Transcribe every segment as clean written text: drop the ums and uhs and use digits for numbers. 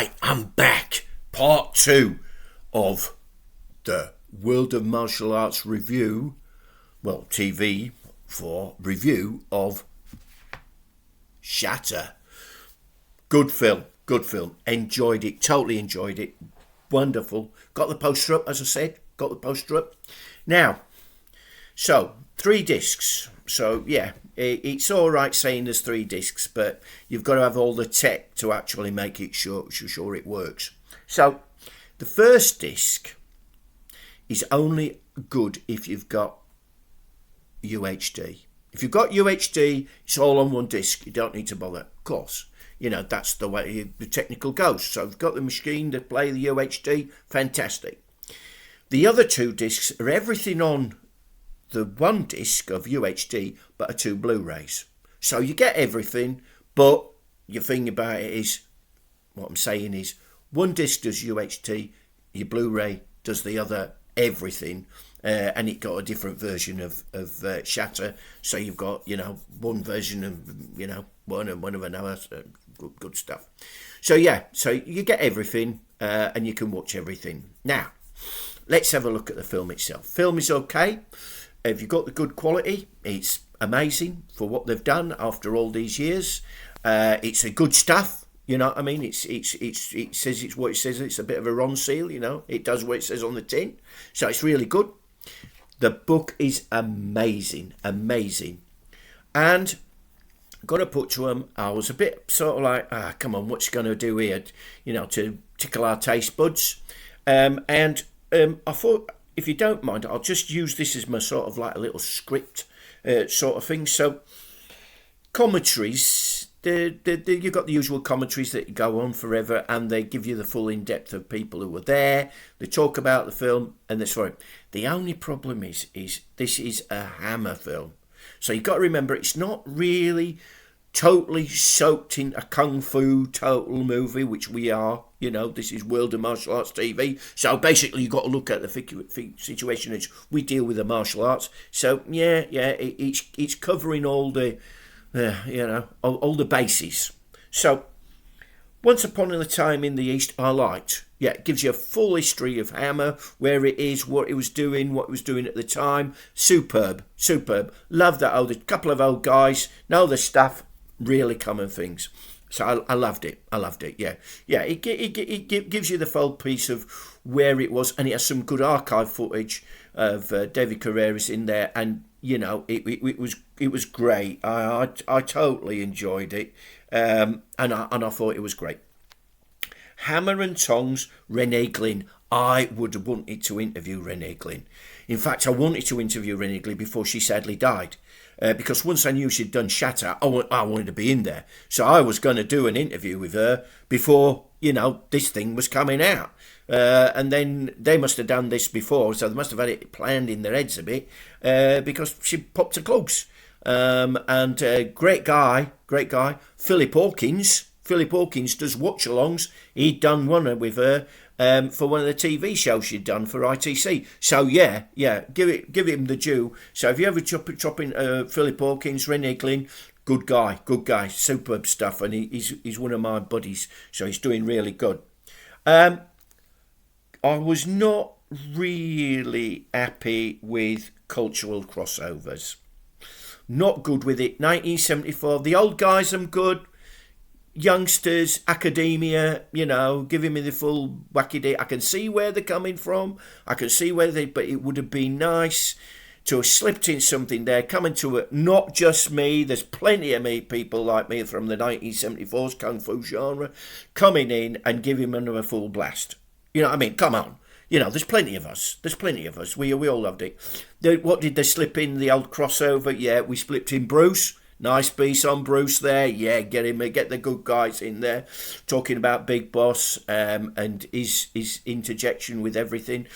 Right, I'm back. Part 2 of the World of Martial Arts review, well, TV for review of Shatter. Good film. Enjoyed it, totally enjoyed it. Wonderful. Got the poster up, as I said. Now, so 3 discs. So, yeah, it's all right saying there's 3 discs, but you've got to have all the tech to actually make it sure it works. So, the first disc is only good if you've got UHD. If you've got UHD, it's all on one disc. You don't need to bother. Of course, you know, that's the way the technical goes. So, if you've got the machine to play the UHD, fantastic. The other 2 discs are everything on the 1 disc of UHD, but are 2 Blu-rays. So you get everything, but your thing about it is, what I'm saying is, 1 disc does UHD, your Blu-ray does the other everything, and it got a different version of Shatter. So you've got, you know, one version of, you know, one of another, good stuff. So yeah, so you get everything, and you can watch everything. Now, let's have a look at the film itself. Film is okay. If you've got the good quality, it's amazing for what they've done after all these years. It's a good stuff, you know what I mean? It says it's what it says. It's a bit of a Ron seal, you know. It does what it says on the tin. So it's really good. The book is amazing. And I've got to put to them, I was a bit sort of like, come on, what's going to do here, you know, to tickle our taste buds. I thought, if you don't mind, I'll just use this as my sort of like a little script sort of thing. So, commentaries, you've got the usual commentaries that go on forever, and they give you the full in-depth of people who were there. They talk about the film, and that's right. The only problem is this is a Hammer film. So you've got to remember, it's not really totally soaked in a kung fu total movie, which we are. You know, this is World of Martial Arts TV. So basically, you've got to look at the situation as we deal with the martial arts. So yeah, it's covering all the, you know, all the bases. So Once Upon a Time in the East, I liked. Yeah, it gives you a full history of Hammer, where it is, what it was doing at the time. Superb. Love that a couple of old guys know the stuff, really common things. So I loved it. Yeah. It gives you the full piece of where it was, and it has some good archive footage of David Carreras in there, and you know it was great. I totally enjoyed it, and I thought it was great. Hammer and Tongs, Renee Glynn. I would have wanted to interview Renee Glynn. In fact, I wanted to interview Renee Glynn before she sadly died. Because once I knew she'd done Shatter, I wanted to be in there. So I was going to do an interview with her before, you know, this thing was coming out. And then they must have done this before, so they must have had it planned in their heads a bit, because she popped her clogs. And great guy, Philip Hawkins does watch-alongs. He'd done one with her for one of the TV shows she'd done for ITC. So yeah, give him the due. So if you ever chop in Philip Hawkins, Renee Glynn, good guy, superb stuff, and he's one of my buddies, so he's doing really good. I was not really happy with cultural crossovers. Not good with it. 1974, the old guys, I'm good. Youngsters, academia, you know, giving me the full wacky day. I can see where they're coming from. But it would have been nice to have slipped in something there, coming to it. Not just me. There's plenty of people like me from the 1974's Kung Fu genre coming in and giving them a full blast. You know what I mean? Come on. You know, there's plenty of us. We all loved it. What did they slip in? The old crossover? Yeah, we slipped in Bruce. Nice piece on Bruce there. Yeah, get the good guys in there. Talking about Big Boss and his interjection with everything.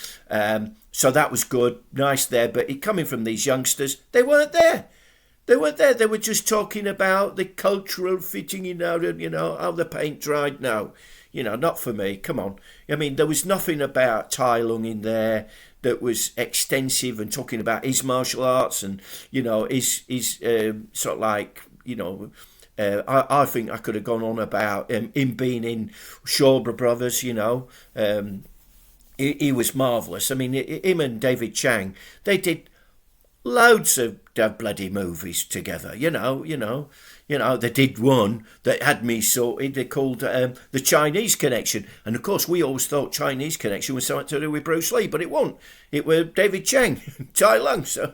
So that was good. Nice there. But it coming from these youngsters, they weren't there. They were just talking about the cultural fitting in, you know, how the paint dried. No, you know, not for me. Come on. I mean, there was nothing about Tai Lung in there that was extensive and talking about his martial arts and, you know, his sort of like, you know, I think I could have gone on about him being in Shaw Brothers, you know. He was marvellous. I mean, him and David Chang, they did loads of bloody movies together, you know. They did one that had me sorted. They called The Chinese Connection. And of course, we always thought Chinese Connection was something to do with Bruce Lee, but it wasn't. It was David Chang, Tai Lung. So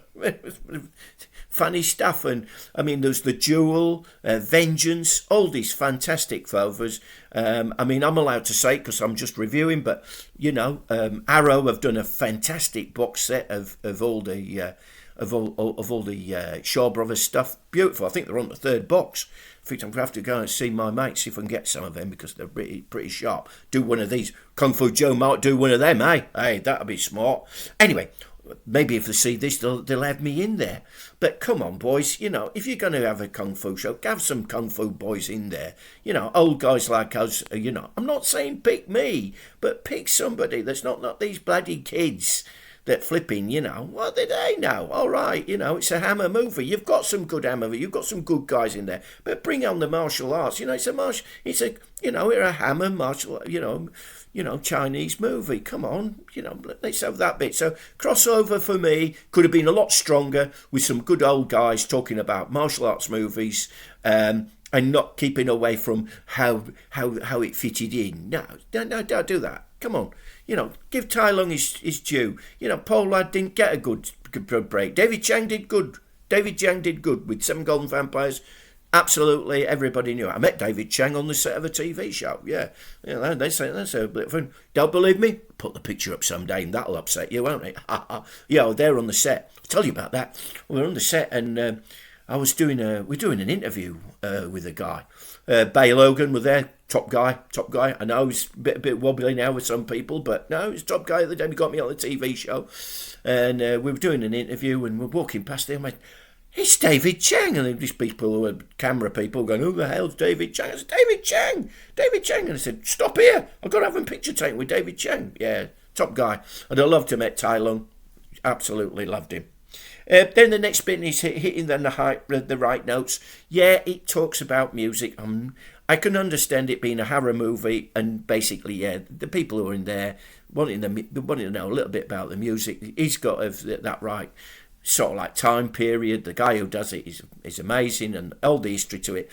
funny stuff. And I mean, there's The Jewel, Vengeance, all these fantastic films. I mean, I'm allowed to say because I'm just reviewing, but you know, Arrow have done a fantastic box set of all the Shaw Brothers stuff. Beautiful. I think they're on the third box. I think I'm going to have to go and see my mates, see if I can get some of them because they're pretty sharp. Do one of these. Kung Fu Joe might do one of them, eh? Hey, that'd be smart. Anyway, maybe if they see this, they'll have me in there. But come on, boys, you know, if you're going to have a Kung Fu show, have some Kung Fu boys in there. You know, old guys like us, you know. I'm not saying pick me, but pick somebody that's not these bloody kids that flipping, you know, what do they know? All right, you know, it's a Hammer movie. You've got some good Hammer, you've got some good guys in there, but bring on the martial arts. You know, it's a Hammer martial, you know, Chinese movie. Come on, you know, let's have that bit. So crossover for me could have been a lot stronger with some good old guys talking about martial arts movies. And not keeping away from how it fitted in. No, don't do that. Come on. You know, give Tai Lung his due. You know, Paul Ladd didn't get a good break. David Chang did good. With Seven Golden Vampires. Absolutely, everybody knew it. I met David Chang on the set of a TV show. Yeah, you know, they say that's a bit of fun. Don't believe me? Put the picture up someday, and that'll upset you, won't it? Yeah, they're on the set. I'll tell you about that. We're on the set, and we're doing an interview with a guy. Bay Logan was there, top guy. I know he's a bit wobbly now with some people, but no, he's top guy. The day he got me on the TV show, and we were doing an interview, and we're walking past him. I went, it's David Chang, and these people who are camera people going, who the hell's David Chang? I said, David Chang, and I said, stop here, I've got to have a picture taken with David Chang. Yeah, top guy, and I loved him at Tai Lung, absolutely loved him. Then the next bit is hitting the right notes. Yeah, it talks about music. I can understand it being a horror movie, and basically, yeah, the people who are in there wanting to know a little bit about the music. He's got that right sort of like time period. The guy who does it is amazing, and all the history to it.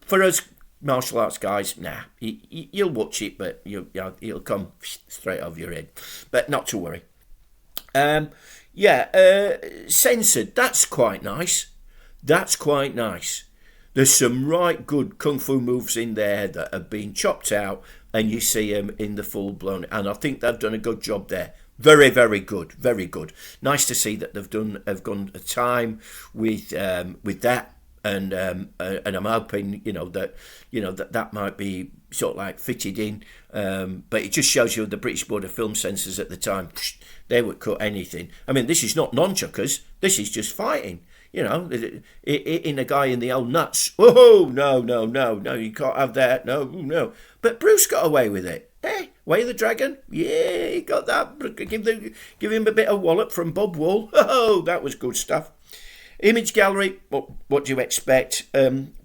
For us martial arts guys, nah, you'll watch it, but you'll come straight over your head. But not to worry. Censored. That's quite nice. There's some right good kung fu moves in there that have been chopped out, and you see them in the full blown. And I think they've done a good job there. Very, very good. Very good. Nice to see that have gone a time with that. And I'm hoping that might be sort of like fitted in, but it just shows you the British Board of Film Censors at the time, they would cut anything. I mean, this is not nunchuckers, this is just fighting. You know, in a guy in the old nuts. Oh no, you can't have that. No. But Bruce got away with it. Way of the Dragon. Yeah, he got that. Give him a bit of wallop from Bob Wall. Oh, that was good stuff. Image gallery, what do you expect?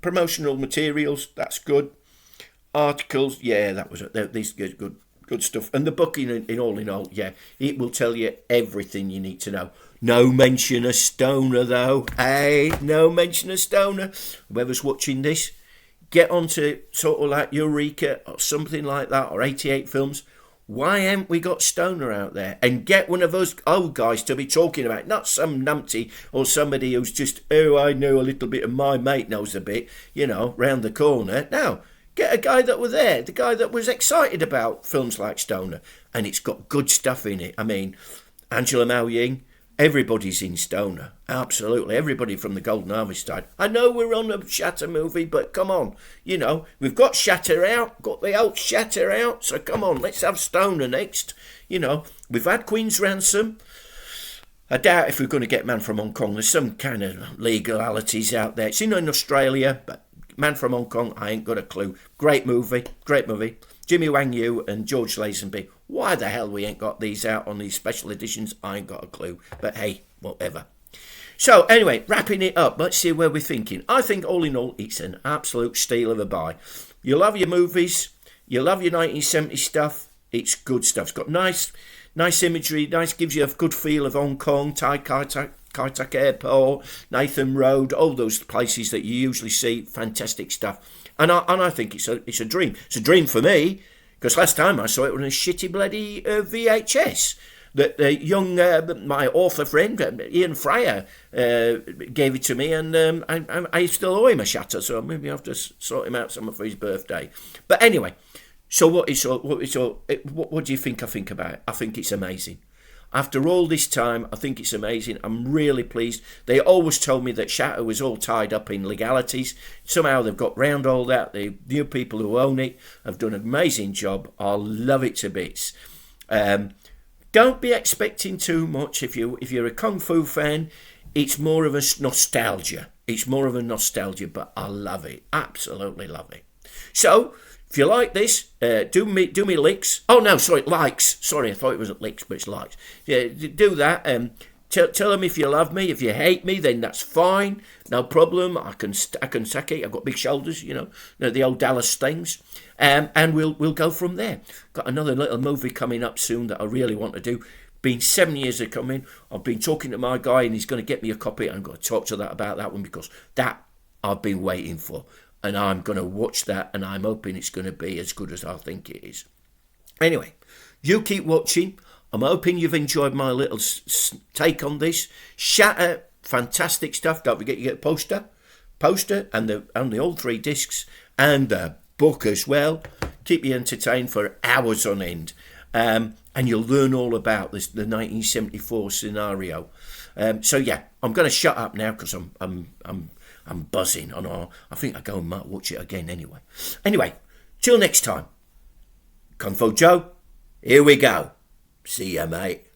Promotional materials, that's good. Articles, yeah, that was these good stuff. And the book, in all, yeah, it will tell you everything you need to know. No mention of Stoner, though. Hey, no mention of Stoner. Whoever's watching this, get onto sort of like Eureka or something like that, or 88 Films. Why haven't we got Stoner out there? And get one of those old guys to be talking about, not some numpty or somebody who's just, I know a little bit and my mate knows a bit, round the corner. No, get a guy that was there, the guy that was excited about films like Stoner. And it's got good stuff in it. I mean, Angela Mao Ying, everybody's in Stoner. Absolutely. Everybody from the Golden Harvest side. I know we're on a Shatter movie, but come on. We've got Shatter out, got the old Shatter out, so come on, let's have Stoner next. We've had Queen's Ransom. I doubt if we're going to get Man from Hong Kong. There's some kind of legalities out there. It's in Australia, but Man from Hong Kong, I ain't got a clue. Great movie. Jimmy Wang Yu and George Lazenby. Why the hell we ain't got these out on these special editions, I ain't got a clue. But hey, whatever. So anyway, wrapping it up, let's see where we're thinking. I think all in all, it's an absolute steal of a buy. You love your movies, you love your 1970s stuff, it's good stuff. It's got nice imagery, gives you a good feel of Hong Kong, Kai Tak Airport, Nathan Road, all those places that you usually see. Fantastic stuff. And I think it's a dream. It's a dream for me, because last time I saw it was a shitty bloody VHS. That the young, my author friend, Ian Fryer, gave it to me, and I still owe him a shatter, so maybe I have to sort him out something for his birthday. But anyway, so what do you think I think about it? I think it's amazing. After all this time, I think it's amazing. I'm really pleased. They always told me that Shatter was all tied up in legalities. Somehow they've got round all that. The new people who own it have done an amazing job. I love it to bits. Don't be expecting too much. If you're a Kung Fu fan, it's more of a nostalgia. But I love it. Absolutely love it. So, if you like this, do me licks. Oh no, sorry, likes. Sorry, I thought it was licks, but it's likes. Yeah, do that. Tell them if you love me. If you hate me, then that's fine. No problem. I can sack it. I've got big shoulders, the old Dallas things. And we'll go from there. Got another little movie coming up soon that I really want to do. Been 7 years of coming. I've been talking to my guy, and he's going to get me a copy. I'm going to talk to that about that one, because that I've been waiting for. And I'm going to watch that, and I'm hoping it's going to be as good as I think it is. Anyway, you keep watching. I'm hoping you've enjoyed my little take on this. Shatter, fantastic stuff. Don't forget you get a poster, and the all 3 discs, and the book as well. Keep you entertained for hours on end. And you'll learn all about this, the 1974 scenario. So yeah, I'm going to shut up now, because I'm buzzing. I think I go and might watch it again anyway. Anyway, till next time. Kung Fu Joe, here we go. See ya, mate.